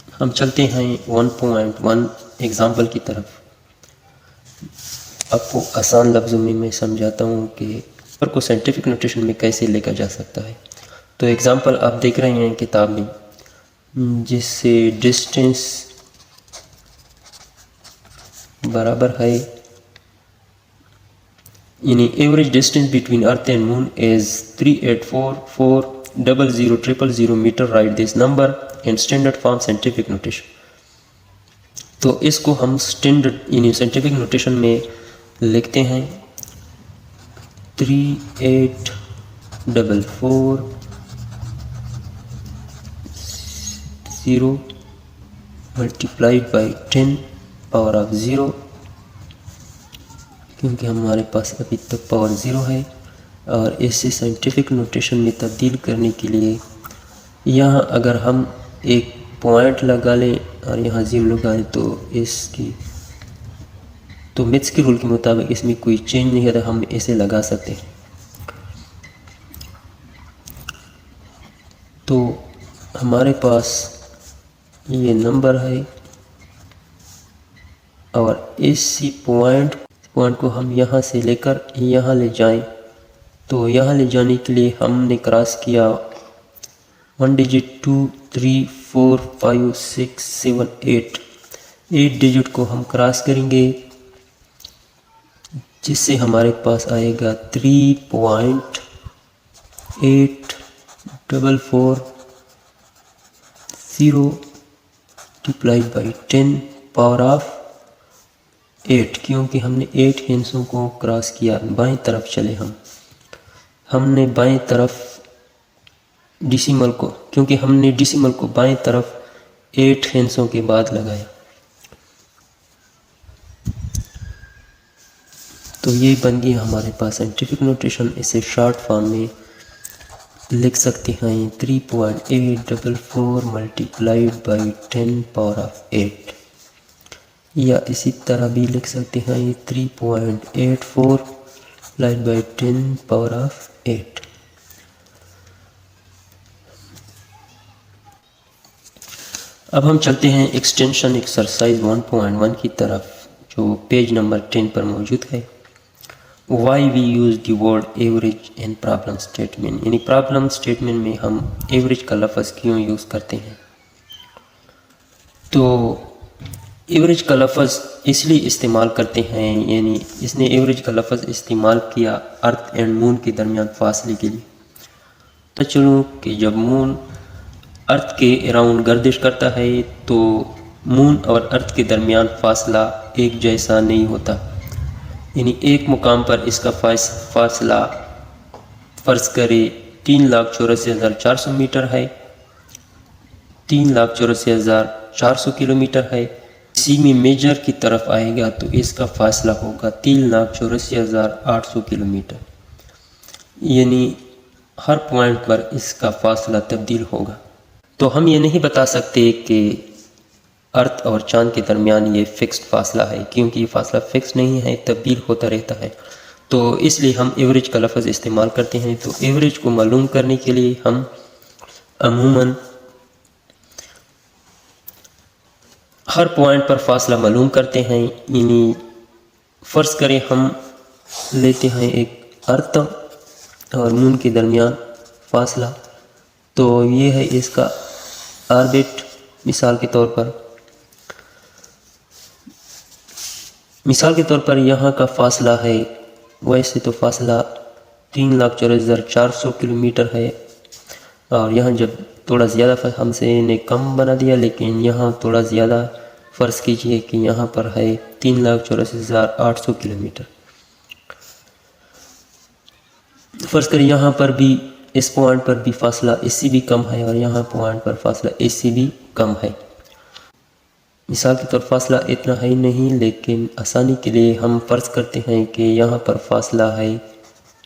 हम चलते हैं 1.1 एग्जाम्पल की तरफ। आपको आसान लफ्ज़ों में मैं समझाता हूँ कि नंबर को साइंटिफिक नोटेशन में कैसे लिखा जा सकता है। तो एग्जाम्पल आप देख रहे हैं किताब में, जिससे डिस्टेंस बराबर है, यानी average distance between earth and moon is 3844000000 metre. Write this number in standard form scientific notation. तो इसको हम स्टैंडर्ड यानी साइंटिफिक नोटेशन में लिखते हैं 3844 मल्टीप्लाइड बाई 10 पावर ऑफ 0, क्योंकि हमारे पास अभी तक पावर 0 है। और इसे साइंटिफिक नोटेशन में तब्दील करने के लिए यहाँ अगर हम एक पॉइंट लगा लें और यहाँ 0 लगाएं तो मैथ्स के रूल के मुताबिक इसमें कोई चेंज नहीं है, तो हम इसे लगा सकते हैं। तो हमारे पास ये नंबर है और इसी पॉइंट को हम यहाँ से लेकर यहाँ ले जाएं, तो यहाँ ले जाने के लिए हमने क्रॉस किया 1 डिजिट 2 3 4 5 6 7 8 डिजिट को हम क्रॉस करेंगे, जिससे हमारे पास आएगा 3.8440 मल्टीप्लाइड बाई 10 पावर ऑफ 8, क्योंकि हमने 8 हिस्सों को क्रॉस किया। बाएं तरफ चले हमने बाएं तरफ डिसिमल को, क्योंकि हमने डिसिमल को बाएं तरफ 8 हिस्सों के बाद लगाया। तो ये बन गई हमारे पास साइंटिफिक नोटेशन। इसे शॉर्ट फॉर्म में लिख सकते हैं 3.844 मल्टीप्लाइड बाई 10 पावर ऑफ 8, या इसी तरह भी लिख सकते हैं 3.84 मल्टीप्लाइड बाई 10 पावर ऑफ 8। अब हम चलते हैं एक्सटेंशन एक्सरसाइज 1.1 की तरफ, जो पेज नंबर 10 पर मौजूद है। Why we use the word average in problem statement, यानी प्रॉब्लम स्टेटमेंट में हम एवरेज का लफ्ज़ क्यों यूज़ करते हैं। तो एवरेज का लफ्ज़ इसलिए इस्तेमाल करते हैं, यानी इसने एवरेज का लफ्ज़ इस्तेमाल किया अर्थ एंड मून के दरमियान फासले के लिए। तो चलो कि जब मून अर्थ के अराउंड गर्दिश करता है तो मून और अर्थ के दरमियान फासला एक जैसा नहीं होता, यानी एक मुकाम पर इसका फासला फ़र्ज़ करें 3,84,400 मीटर है, 3,84,400 किलोमीटर है। इसी में मेजर की तरफ आएगा तो इसका फासला होगा 3,84,800 किलोमीटर, यानी हर पॉइंट पर इसका फासला तब्दील होगा। तो हम ये नहीं बता सकते कि अर्थ और चांद के दरमियान ये फ़िक्स्ड फासला है, क्योंकि ये फासला फ़िक्स नहीं है, तब्दील होता रहता है। तो इसलिए हम एवरेज का लफ्ज़ इस्तेमाल करते हैं। तो एवरेज को मालूम करने के लिए हम अमूमन हर पॉइंट पर फासला मालूम करते हैं, यानी फ़र्ज़ करें हम लेते हैं एक अर्थ और मून के दरमियान फासला, तो ये है इसका ऑर्बिट। मिसाल के तौर पर यहाँ का फासला है, वैसे तो फासला 3,84,400 किलोमीटर है, और यहाँ जब थोड़ा ज़्यादा हमसे ने कम बना दिया, लेकिन यहाँ थोड़ा ज़्यादा फ़र्ज़ कीजिए कि यहाँ पर है 3,84,800 किलोमीटर। फ़र्ज़ करिए यहाँ पर भी इस पॉइंट पर भी फासला इससे भी कम है और यहाँ पॉइंट पर फासला इससे भी कम है। मिसाल के तौर फासला इतना है नहीं, लेकिन आसानी के लिए हम फ़र्ज़ करते हैं कि यहाँ पर फासला है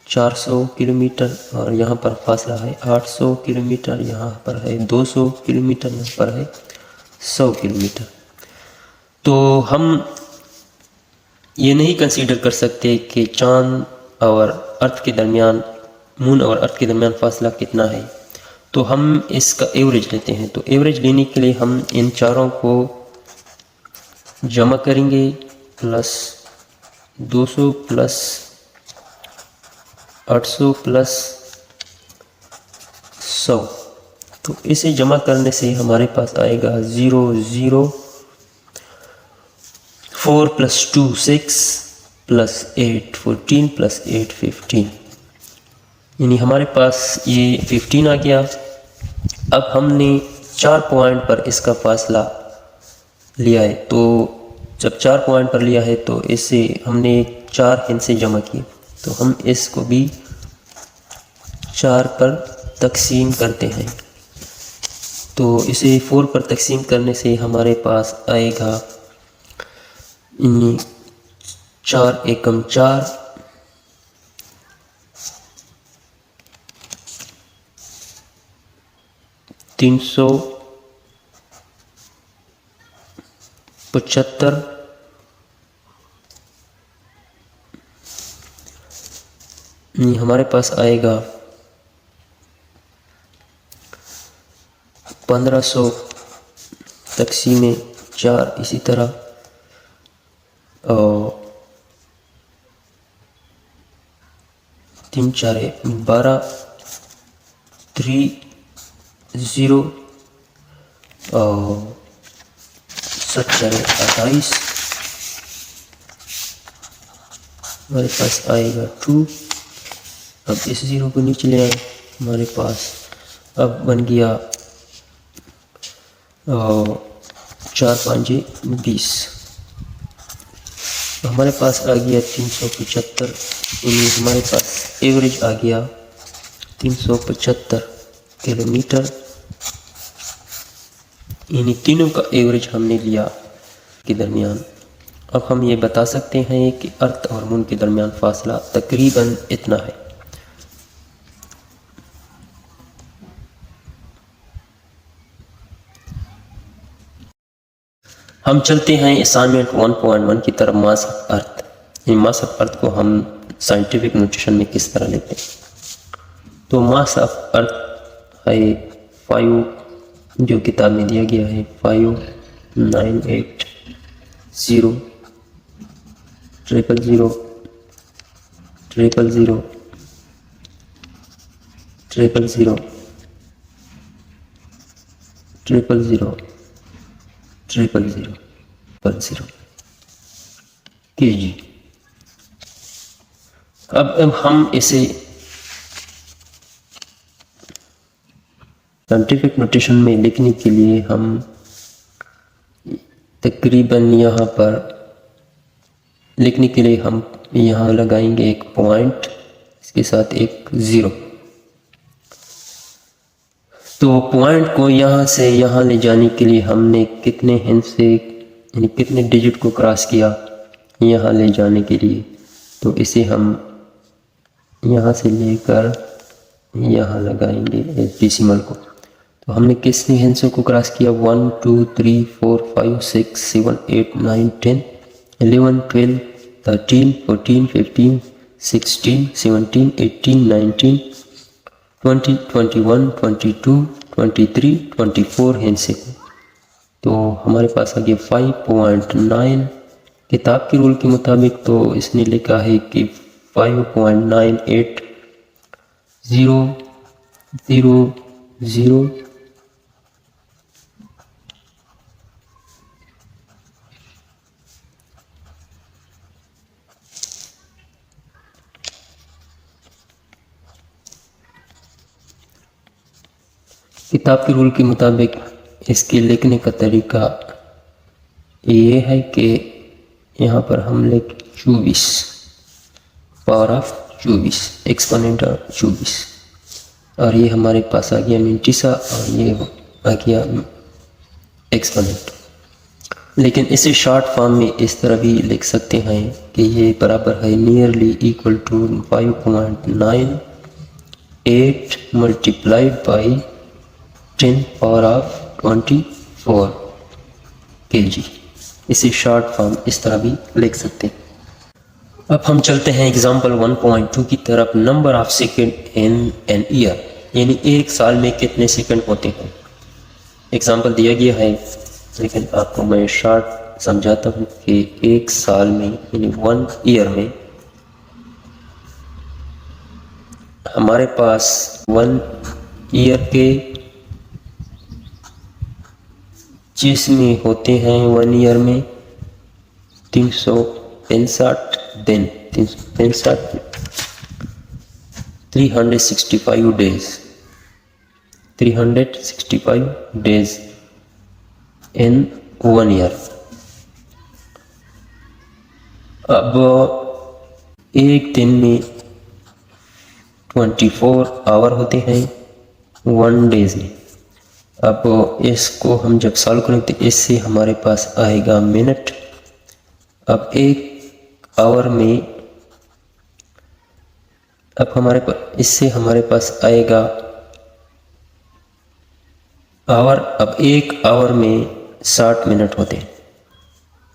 400 किलोमीटर और यहाँ पर फासला है 800 किलोमीटर, यहाँ पर है 200 किलोमीटर, यहाँ पर है 100 किलोमीटर। तो हम ये नहीं कंसीडर कर सकते कि चाँद और अर्थ के दरमियान, मून और अर्थ के दरमियान फासला कितना है। तो हम इसका एवरेज लेते हैं। तो एवरेज लेने के लिए हम इन चारों को जमा करेंगे, प्लस 200 प्लस 800 प्लस 100। तो इसे जमा करने से हमारे पास आएगा 0 0 4 प्लस 2 6 प्लस 8 14 प्लस 8 15, यानी हमारे पास ये 15 आ गया। अब हमने 4 पॉइंट पर इसका फासला लिया है, तो जब 4 पॉइंट पर लिया है तो इसे हमने 4 हिस्से जमा किए, तो हम इसको भी 4 पर तकसीम करते हैं। तो इसे 4 पर तकसीम करने से हमारे पास आएगा 4 एकम 4, 375, हमारे पास आएगा 1500 तकसीम 4, इसी तरह और 3 4 12 3 0 और 7 4 28, हमारे पास आएगा 2। अब इस 0 को नीचे ले आए, हमारे पास अब बन गया 4 5 20, हमारे पास आ गया 375, यानी हमारे पास एवरेज आ गया 375 किलोमीटर, यानी तीनों का एवरेज हमने लिया के दरमियान। अब हम ये बता सकते हैं कि अर्थ और मून के दरमियान फासला तकरीबन इतना है। हम चलते हैं असाइनमेंट 1.1 की तरफ, mass of earth. Mass of earth को हम साइंटिफिक नोटेशन में किस तरह लेते हैं? तो मास ऑफ अर्थ है 5, जो किताब में दिया गया है 5980 000 000 kg। अब हम इसे साइंटिफिक नोटेशन में लिखने के लिए हम तकरीबन यहाँ पर लिखने के लिए हम यहाँ लगाएंगे एक पॉइंट, इसके साथ एक 0। तो पॉइंट को यहाँ से यहाँ ले जाने के लिए हमने कितने हिस्से यानी कितने डिजिट को क्रॉस किया यहाँ ले जाने के लिए? तो इसे हम यहाँ से लेकर यहाँ लगाएंगे डेसिमल को। तो हमने कितने हिस्सों को क्रॉस किया? 1 2 3 4 5 6 7 8 9 10 11 12 13 14 15 16 17 18 19 20 21 22 23 24 हिस्से। तो हमारे पास आ गया 5.9। किताब के रूल के मुताबिक तो इसने लिखा है कि 5.980000। किताब के रूल के मुताबिक इसके लिखने का तरीका ये है कि यहाँ पर हम लिख 24 पावर ऑफ 24 एक्सपोनेंट 24, और ये हमारे पास आ गया मिंटिसा और ये आ गया एक्सपोनेंट। लेकिन इसे शॉर्ट फॉर्म में इस तरह भी लिख सकते हैं कि ये बराबर है nearly equal to 5.98 multiplied by 10 power of 24 kg। इसे शॉर्ट फॉर्म इस तरह भी लिख सकते हैं। अब हम चलते हैं एग्जांपल 1.2 की तरफ। Number of second in an year. यानी एक साल में कितने सेकंड होते हैं। एग्जाम्पल दिया गया है, लेकिन आपको मैं शॉर्ट समझाता हूँ कि एक साल में यानी 1 ईयर में हमारे पास 1 ईयर के जिसमें होते हैं 1 ईयर में 365 दिन, 365 डेज, 365 डेज इन 1 ईयर। अब एक दिन में 24 आवर होते हैं 1 डेज में। अब इसको हम जब सॉल्व करेंगे तो इससे हमारे पास आएगा मिनट। अब एक आवर में इससे हमारे पास आएगा आवर। अब एक आवर में 60 मिनट होते हैं।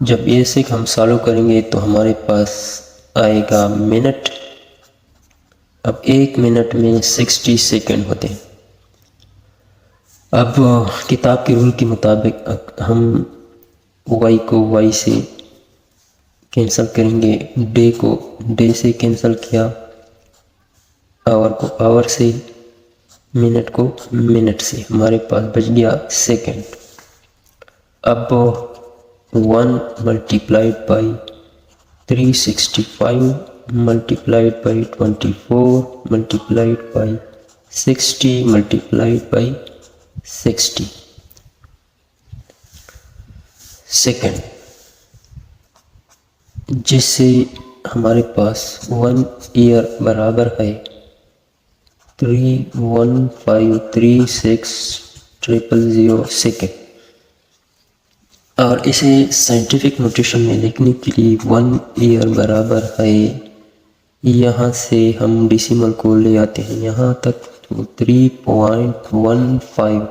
जब इसे हम सॉल्व करेंगे तो हमारे पास आएगा मिनट। अब एक मिनट में 60 सेकंड होते हैं। अब किताब के रूल के मुताबिक हम वाई को वाई से कैंसिल करेंगे, डे को डे से कैंसिल किया, आवर को आवर से, मिनट को मिनट से, हमारे पास बच गया सेकंड। अब 1 multiplied by 365 multiplied by 24 multiplied by 60 multiplied by 60 second, जिससे हमारे पास 1 ईयर बराबर है 3153600 सेकंड। और इसे साइंटिफिक नोटेशन में लिखने के लिए 1 ईयर बराबर है, यहाँ से हम डेसिमल को ले आते हैं यहाँ तक तो 3.15।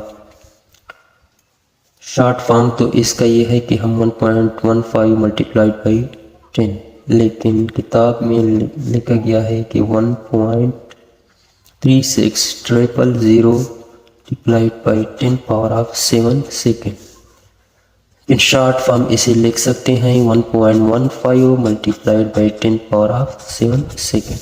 शॉर्ट फॉर्म तो इसका ये है कि हम 1.15 मल्टीप्लाइड बाई 10, लेकिन किताब में लिखा गया है कि 1.36000 multiplied by 10⁻7 second. In short form इसे लिख सकते हैं 1.15 मल्टीप्लाइड बाई 10⁻7 सेकेंड।